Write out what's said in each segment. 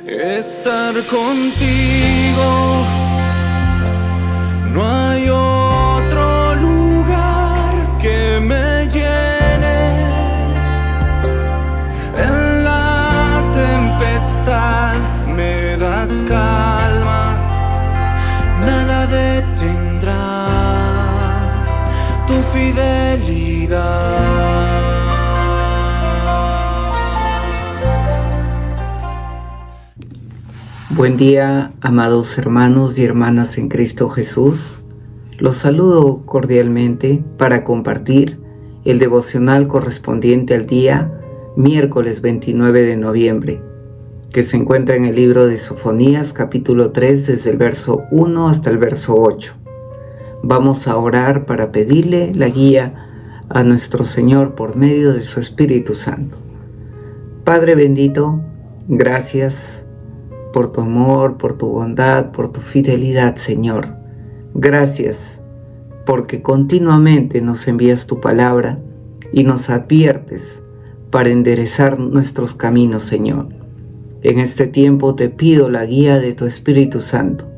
estar contigo. No hay otro lugar que me llene. En la tempestad me das calma, nada detendrá tu fidelidad. Buen día, amados hermanos y hermanas en Cristo Jesús. Los saludo cordialmente para compartir el devocional correspondiente al día miércoles 29 de noviembre, que se encuentra en el libro de Sofonías, capítulo 3, desde el verso 1 hasta el verso 8. Vamos a orar para pedirle la guía a nuestro Señor por medio de su Espíritu Santo. Padre bendito, gracias por tu amor, por tu bondad, por tu fidelidad, Señor. Gracias porque continuamente nos envías tu palabra y nos adviertes para enderezar nuestros caminos, Señor. En este tiempo te pido la guía de tu Espíritu Santo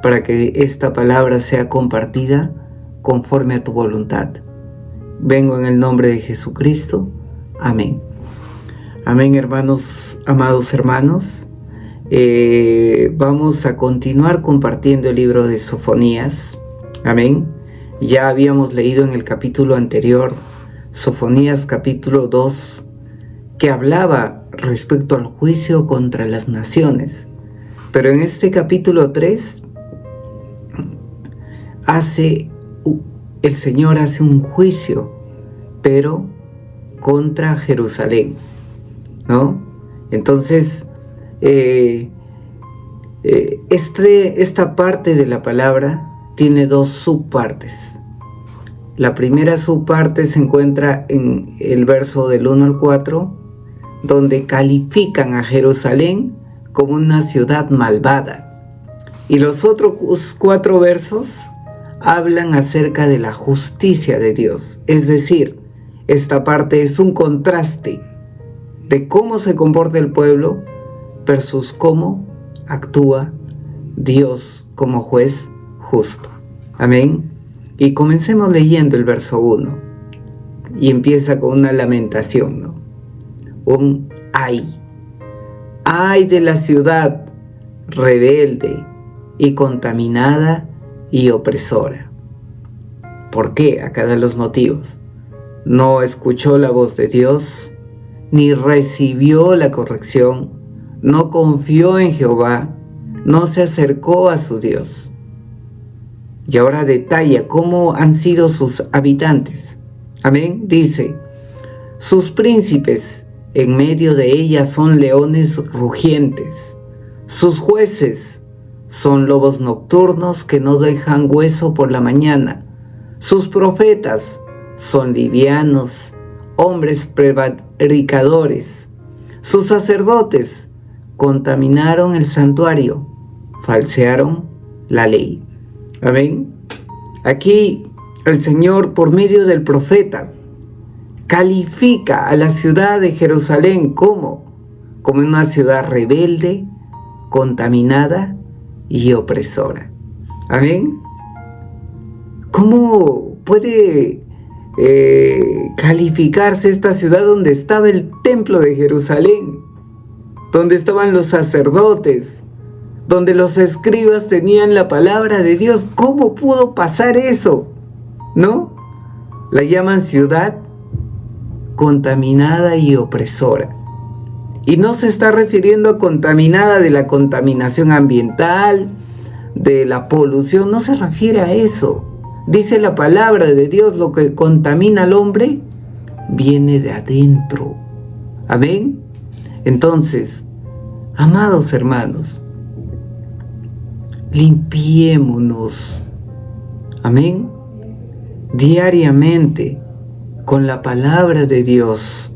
para que esta palabra sea compartida conforme a tu voluntad. Vengo en el nombre de Jesucristo. Amén. Amén, hermanos, amados hermanos. Vamos a continuar compartiendo el libro de Sofonías. Amén. Ya habíamos leído en el capítulo anterior, Sofonías capítulo 2, que hablaba respecto al juicio contra las naciones. Pero en este capítulo 3, el Señor hace un juicio, pero contra Jerusalén, ¿no? Entonces, esta parte de la palabra tiene dos subpartes. La primera subparte se encuentra en el verso del 1 al 4, donde califican a Jerusalén como una ciudad malvada. Y los otros 4 versos hablan acerca de la justicia de Dios. Es decir, esta parte es un contraste de cómo se comporta el pueblo versus cómo actúa Dios como juez justo. Amén. Y comencemos leyendo el verso 1. Y empieza con una lamentación, ¿no? Un ay. Ay de la ciudad rebelde y contaminada y opresora. ¿Por qué? Acá dan los motivos. No escuchó la voz de Dios, ni recibió la corrección, no confió en Jehová, no se acercó a su Dios. Y ahora detalla cómo han sido sus habitantes. Amén. Dice, sus príncipes en medio de ella son leones rugientes. Sus jueces son lobos nocturnos que no dejan hueso por la mañana. Sus profetas son livianos, hombres prevaricadores. Sus sacerdotes contaminaron el santuario, falsearon la ley. Amén. Aquí el Señor, por medio del profeta, califica a la ciudad de Jerusalén como una ciudad rebelde, contaminada y opresora. Amén. ¿Cómo puede calificarse esta ciudad donde estaba el templo de Jerusalén, donde estaban los sacerdotes, donde los escribas tenían la palabra de Dios? ¿Cómo pudo pasar eso? ¿No? La llaman ciudad contaminada y opresora. Y no se está refiriendo a contaminada de la contaminación ambiental, de la polución, no se refiere a eso. Dice la palabra de Dios, lo que contamina al hombre viene de adentro. Amén. Entonces, amados hermanos, limpiémonos, amén, diariamente con la palabra de Dios.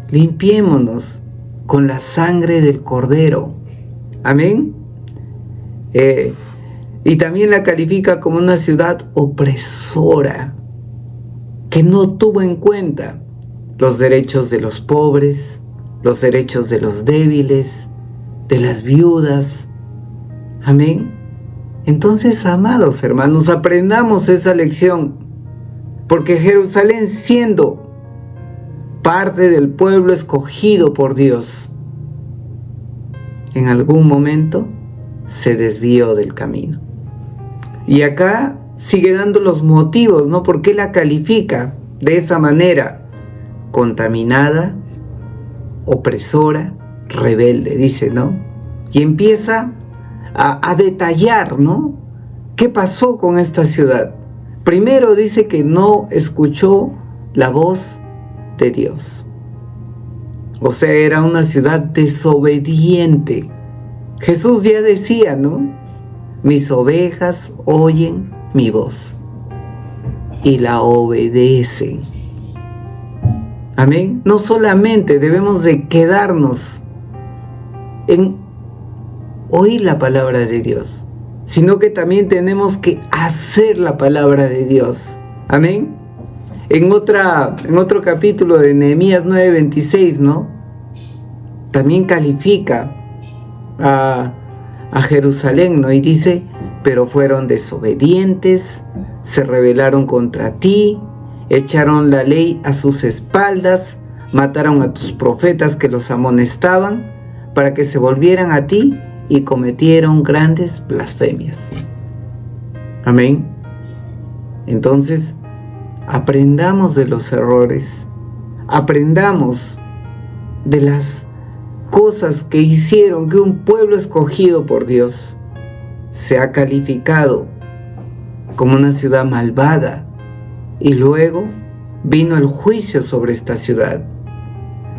Limpiémonos con la sangre del Cordero, amén. Y también la califica como una ciudad opresora, que no tuvo en cuenta los derechos de los pobres, los derechos de los débiles, de las viudas. Amén. Entonces, amados hermanos, aprendamos esa lección, porque Jerusalén, siendo parte del pueblo escogido por Dios, en algún momento se desvió del camino. Y acá sigue dando los motivos, ¿no? ¿Por qué la califica de esa manera? Contaminada, opresora, rebelde, dice, ¿no? Y empieza a detallar, ¿no? ¿Qué pasó con esta ciudad? Primero dice que no escuchó la voz de Dios. O sea, era una ciudad desobediente. Jesús ya decía, ¿no? Mis ovejas oyen mi voz y la obedecen. Amén. No solamente debemos de quedarnos en oír la palabra de Dios, sino que también tenemos que hacer la palabra de Dios. Amén. En otro capítulo de Nehemías 9:26, ¿no? También califica a Jerusalén, ¿no? Y dice, pero fueron desobedientes, se rebelaron contra ti, echaron la ley a sus espaldas, mataron a tus profetas que los amonestaban para que se volvieran a ti y cometieron grandes blasfemias. Amén. Entonces, aprendamos de los errores, aprendamos de las cosas que hicieron que un pueblo escogido por Dios sea calificado como una ciudad malvada, y luego vino el juicio sobre esta ciudad.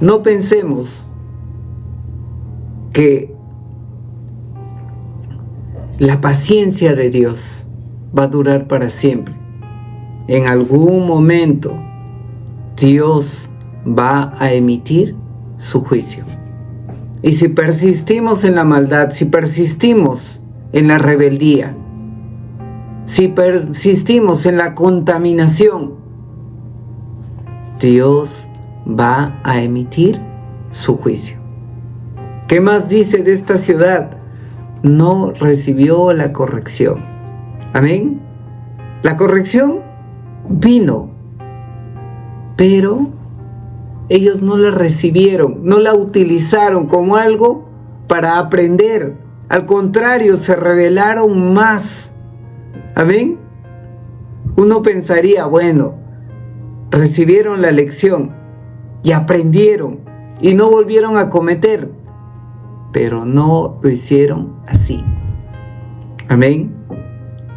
No pensemos que la paciencia de Dios va a durar para siempre. En algún momento Dios va a emitir su juicio. Y si persistimos en la maldad, si persistimos en la rebeldía, si persistimos en la contaminación, Dios va a emitir su juicio. ¿Qué más dice de esta ciudad? No recibió la corrección. Amén. La corrección vino, pero ellos no la recibieron, no la utilizaron como algo para aprender. Al contrario, se rebelaron más. Amén. Uno pensaría, bueno, recibieron la lección y aprendieron y no volvieron a cometer, pero no lo hicieron así. Amén.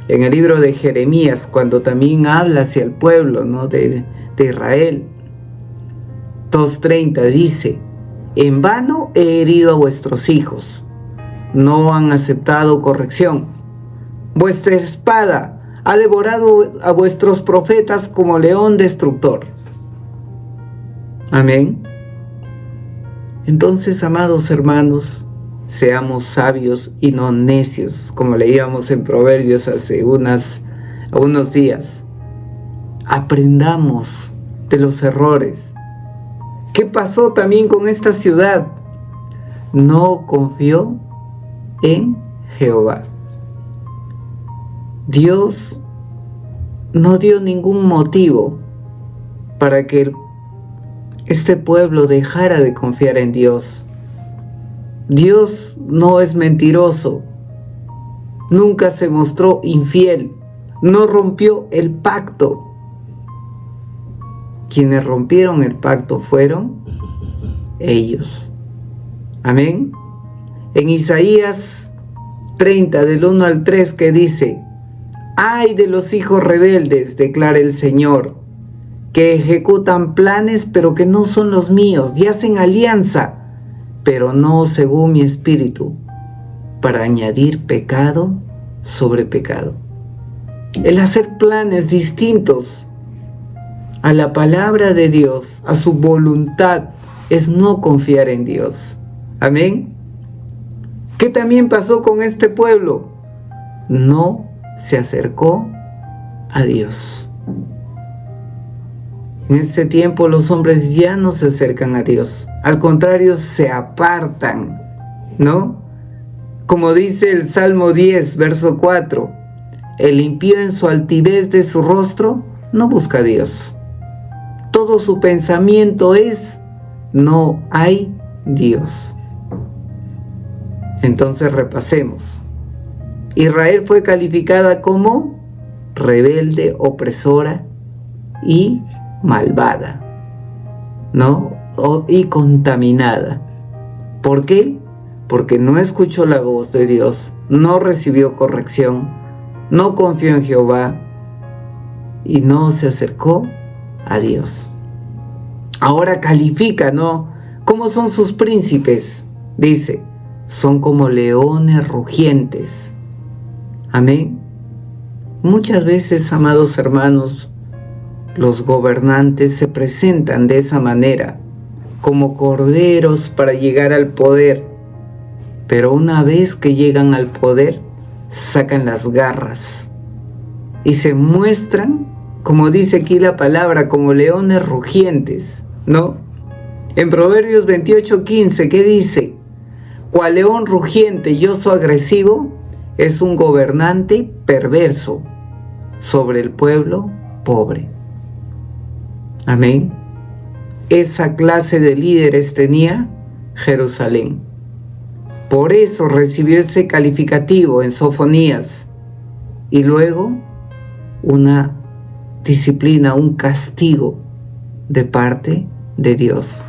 En el libro de Jeremías, cuando también habla hacia el pueblo, ¿no? de Israel, 2:30 dice, en vano he herido a vuestros hijos, no han aceptado corrección. Vuestra espada ha devorado a vuestros profetas como león destructor. Amén. Entonces, amados hermanos, seamos sabios y no necios, como leíamos en Proverbios hace unos días. Aprendamos de los errores. ¿Qué pasó también con esta ciudad? No confió en Jehová. Dios no dio ningún motivo para que este pueblo dejara de confiar en Dios. Dios no es mentiroso, nunca se mostró infiel, no rompió el pacto. Quienes rompieron el pacto fueron ellos. Amén. En Isaías 30, del 1 al 3, que dice, ay de los hijos rebeldes, declara el Señor, que ejecutan planes pero que no son los míos, y hacen alianza pero no según mi espíritu, para añadir pecado sobre pecado. El hacer planes distintos a la palabra de Dios, a su voluntad, es no confiar en Dios. Amén. ¿Qué también pasó con este pueblo? No se acercó a Dios. En este tiempo los hombres ya no se acercan a Dios. Al contrario, se apartan. ¿no? Como dice el Salmo 10, verso 4, el impío en su altivez de su rostro no busca a Dios. Todo su pensamiento es, no hay Dios. Entonces repasemos. Israel fue calificada como rebelde, opresora y malvada, ¿no? Y contaminada. ¿Por qué? Porque no escuchó la voz de Dios, no recibió corrección, no confió en Jehová y no se acercó a Dios. Ahora califica, ¿no? ¿Cómo son sus príncipes? Dice, son como leones rugientes. Amén. Muchas veces, amados hermanos, los gobernantes se presentan de esa manera, como corderos para llegar al poder, pero una vez que llegan al poder, sacan las garras y se muestran, como dice aquí la palabra, como leones rugientes, ¿no? En Proverbios 28:15, ¿qué dice? Cual león rugiente y oso agresivo es un gobernante perverso sobre el pueblo pobre. Amén. Esa clase de líderes tenía Jerusalén. Por eso recibió ese calificativo en Sofonías y luego una disciplina, un castigo de parte de Dios.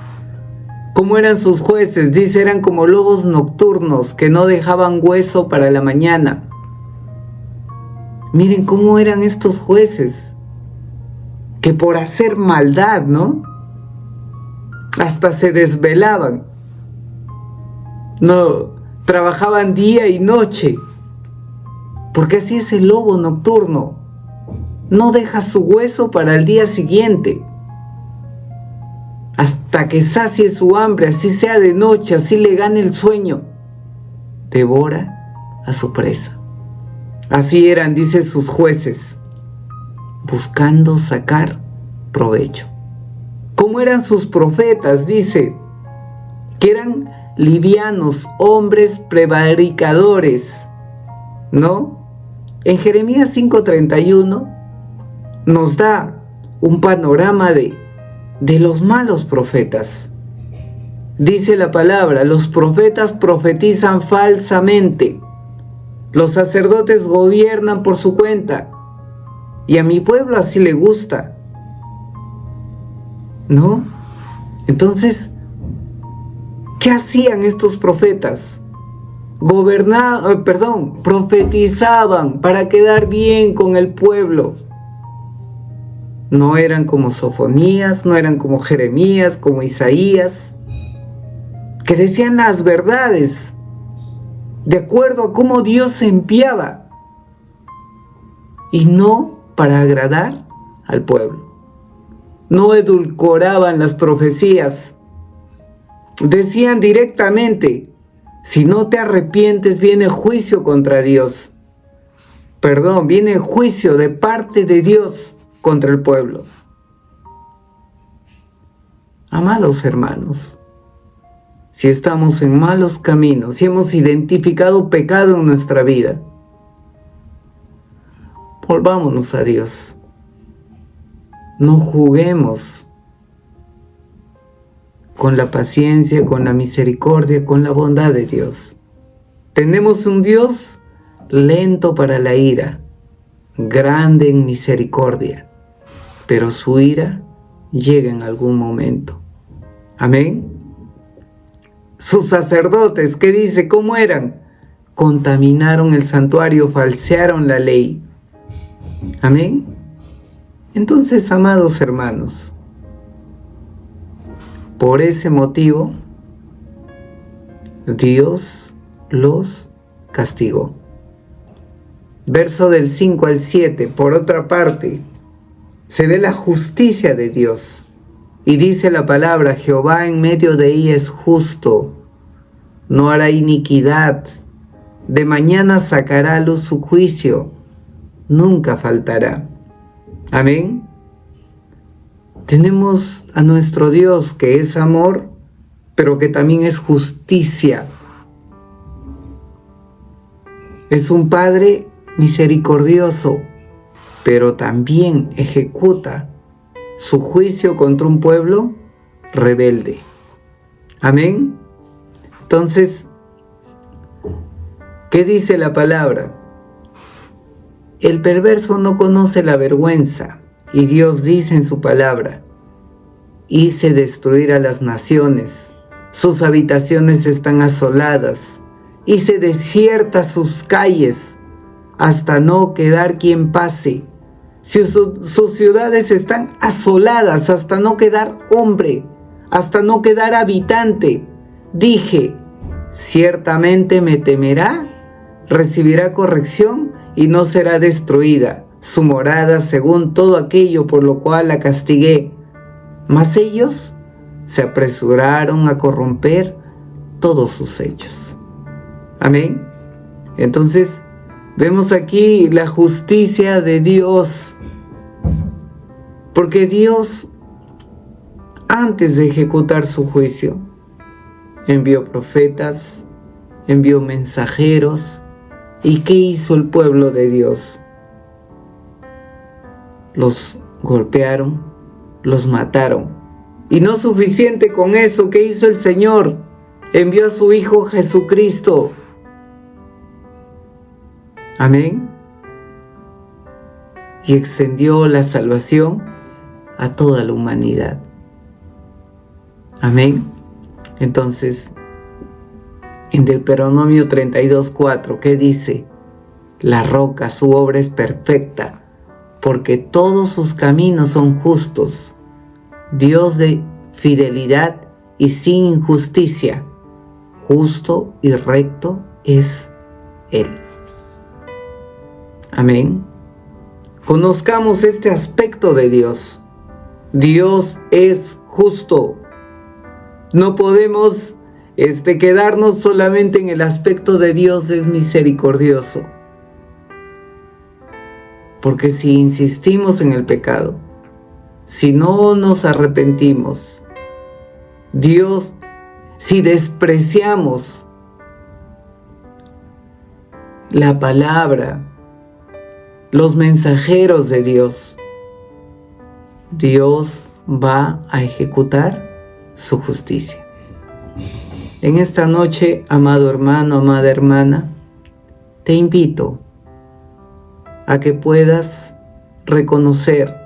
¿Cómo eran sus jueces? Dice, eran como lobos nocturnos que no dejaban hueso para la mañana. Miren cómo eran estos jueces, que por hacer maldad, ¿no? Hasta se desvelaban. No, trabajaban día y noche, porque así es el lobo nocturno. No deja su hueso para el día siguiente, hasta que sacie su hambre, así sea de noche, así le gane el sueño. Devora a su presa. Así eran, dice, sus jueces, buscando sacar provecho. ¿Cómo eran sus profetas? Dice, que eran livianos, hombres prevaricadores, ¿no? En Jeremías 5:31 nos da un panorama de los malos profetas. Dice la palabra, los profetas profetizan falsamente, los sacerdotes gobiernan por su cuenta, y a mi pueblo así le gusta, ¿no? Entonces, ¿qué hacían estos profetas? Profetizaban para quedar bien con el pueblo. No eran como Sofonías, no eran como Jeremías, como Isaías, que decían las verdades de acuerdo a cómo Dios se enviaba y no para agradar al pueblo. No edulcoraban las profecías. Decían directamente, si no te arrepientes viene juicio contra Dios. Viene juicio de parte de Dios contra el pueblo. Amados hermanos, si estamos en malos caminos, si hemos identificado pecado en nuestra vida, volvámonos a Dios. No juguemos con la paciencia, con la misericordia, con la bondad de Dios. Tenemos un Dios lento para la ira, grande en misericordia, pero su ira llega en algún momento. Amén. Sus sacerdotes, ¿qué dice? ¿Cómo eran? Contaminaron el santuario, falsearon la ley. Amén. Entonces, amados hermanos, por ese motivo, Dios los castigó. Verso del 5 al 7, por otra parte, se ve la justicia de Dios. Y dice la palabra, Jehová en medio de ella es justo, no hará iniquidad. De mañana sacará a luz su juicio, nunca faltará. Amén. Tenemos a nuestro Dios que es amor, pero que también es justicia. Es un Padre misericordioso, pero también ejecuta su juicio contra un pueblo rebelde. Amén. Entonces, ¿qué dice la palabra? El perverso no conoce la vergüenza, y Dios dice en su palabra: hice destruir a las naciones, sus habitaciones están asoladas, hice desiertas sus calles, hasta no quedar quien pase. Sus ciudades están asoladas, hasta no quedar hombre, hasta no quedar habitante. Dije: ciertamente me temerá, recibirá corrección y no será destruida su morada según todo aquello por lo cual la castigué. Mas ellos se apresuraron a corromper todos sus hechos. Amén. Entonces, vemos aquí la justicia de Dios, porque Dios, antes de ejecutar su juicio, envió profetas, envió mensajeros. ¿Y qué hizo el pueblo de Dios? Los golpearon, los mataron. Y no suficiente con eso, ¿qué hizo el Señor? Envió a su Hijo Jesucristo. Amén. Y extendió la salvación a toda la humanidad. Amén. Entonces, en Deuteronomio 32:4, ¿qué dice? La roca, su obra es perfecta, porque todos sus caminos son justos. Dios de fidelidad y sin injusticia, justo y recto es Él. Amén. Conozcamos este aspecto de Dios. Dios es justo. No podemos quedarnos solamente en el aspecto de Dios es misericordioso. Porque si insistimos en el pecado, si no nos arrepentimos, Dios, si despreciamos la palabra, los mensajeros de Dios, Dios va a ejecutar su justicia. En esta noche, amado hermano, amada hermana, te invito a que puedas reconocer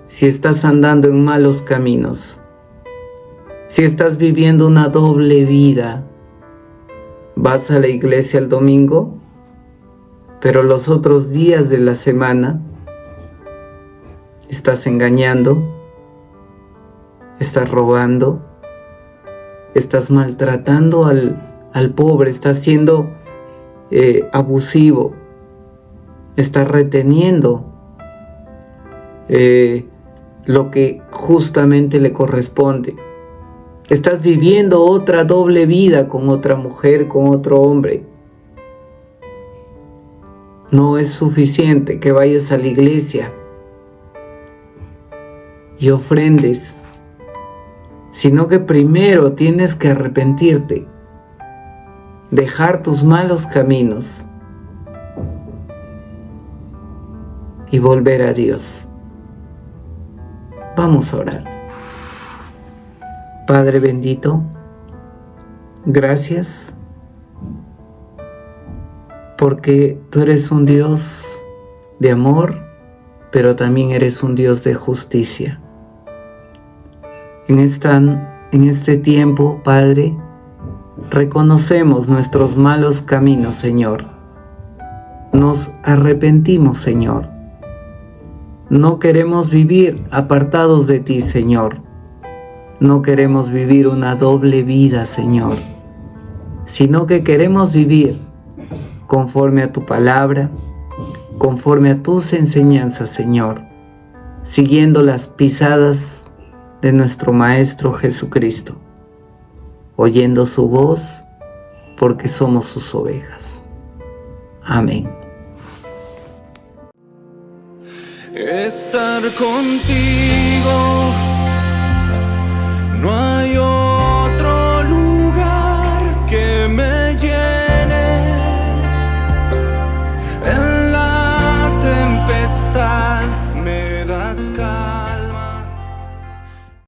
si estás andando en malos caminos, si estás viviendo una doble vida. Vas a la iglesia el domingo, pero los otros días de la semana estás engañando, estás robando, estás maltratando al pobre, estás siendo abusivo, estás reteniendo lo que justamente le corresponde. Estás viviendo otra doble vida con otra mujer, con otro hombre. No es suficiente que vayas a la iglesia y ofrendes, sino que primero tienes que arrepentirte, dejar tus malos caminos y volver a Dios. Vamos a orar. Padre bendito, gracias porque tú eres un Dios de amor, pero también eres un Dios de justicia. En este tiempo, Padre, reconocemos nuestros malos caminos, Señor. Nos arrepentimos, Señor. No queremos vivir apartados de ti, Señor. No queremos vivir una doble vida, Señor, sino que queremos vivir conforme a tu palabra, conforme a tus enseñanzas, Señor, siguiendo las pisadas de nuestro Maestro Jesucristo, oyendo su voz, porque somos sus ovejas. Amén. Estar contigo, no hay otro lugar que me llene. rascar.